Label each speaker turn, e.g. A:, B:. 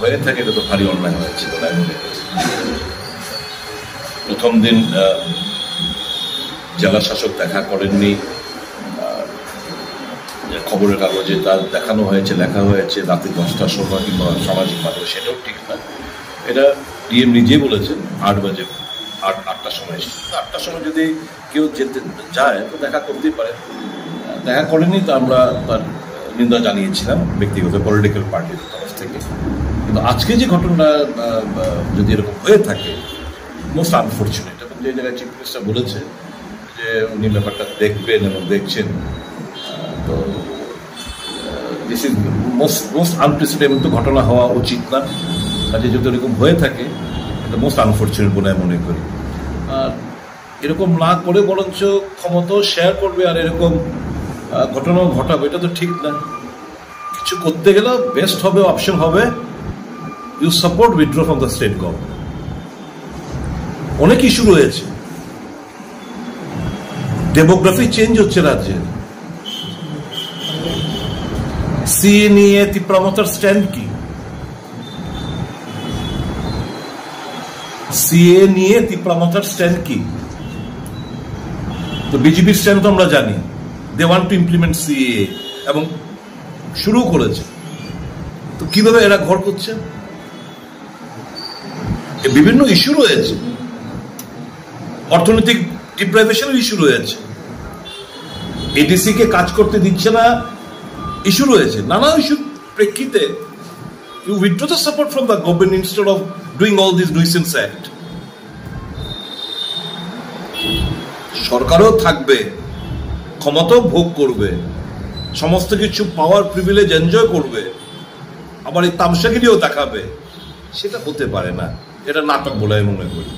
A: হয়ে থাকে এটা তো ভারী অন্যায় হয়েছে বলে আমি মনে করি। প্রথম দিন জেলা শাসক দেখা করেননি, খবরের কাগজে তার দেখানো হয়েছে, লেখা হয়েছে রাতে 10টার সময় কিংবা সামাজিক মাধ্যমে, সেটাও ঠিক না। এটা ডিএম নিজেই বলেছেন 8টার সময় এসেছে। 8টার সময় যদি কেউ যেতে যায় তো দেখা করতেই পারে, দেখা করেনি তো আমরা তার নিন্দা জানিয়েছিলাম ব্যক্তিগত পলিটিক্যাল পার্টির তরফ থেকে। কিন্তু আজকে যে ঘটনা যদি এরকম হয়ে থাকে, মোস্ট আনফর্চুনেট। এবং যে জায়গায় চিফ মিনিস্টার বলেছে যে উনি ব্যাপারটা দেখবেন এবং দেখছেন, তো দিস ইজ মোস্ট আনপ্রেসিডেন্ট ঘটনা হওয়া উচিত না। কাজে যদি এরকম হয়ে থাকে এটা মোস্ট আনফর্চুনেট বলে আমি মনে করি। আর এরকম না করে বরঞ্চ ক্ষমতাও শেয়ার করবে আর এরকম ঘটনাও ঘটাবে, এটা তো ঠিক না। কিছু করতে গেলে বেস্ট হবে, অপশন হবে you support withdraw from the state government. অনেক ইস্যু রয়েছে, ডেমোগ্রাফি চেঞ্জ হচ্ছে রাজ্যের। সিএ নিয়ে তীব্রমতার স্ট্যান্ড কি? সিএ নিয়ে তীব্রমতার স্ট্যান্ড কি? তো বিজেপির স্ট্যান্ড তো আমরা জানি, they want to implement CA এবং শুরু করেছে। তো কিভাবে এরা ঘর করছে? বিভিন্ন ইস্যু রয়েছে, অর্থনৈতিক ডিপ্রাইভেশনের ইস্যু রয়েছে, এডিসি কে কাজ করতে দিচ্ছে না ইস্যু রয়েছে, নানা ইস্যুর প্রেক্ষিতে you withdraw the support from the government instead of doing all this nuisance act. সরকারও থাকবে, ক্ষমতাও ভোগ করবে, সমস্ত কিছু পাওয়ার প্রিভিলেজ এনজয় করবে, আবার এই তামসাগিরিও দেখাবে, সেটা হতে পারে না। এটা নাটক বলে আমি মনে করি।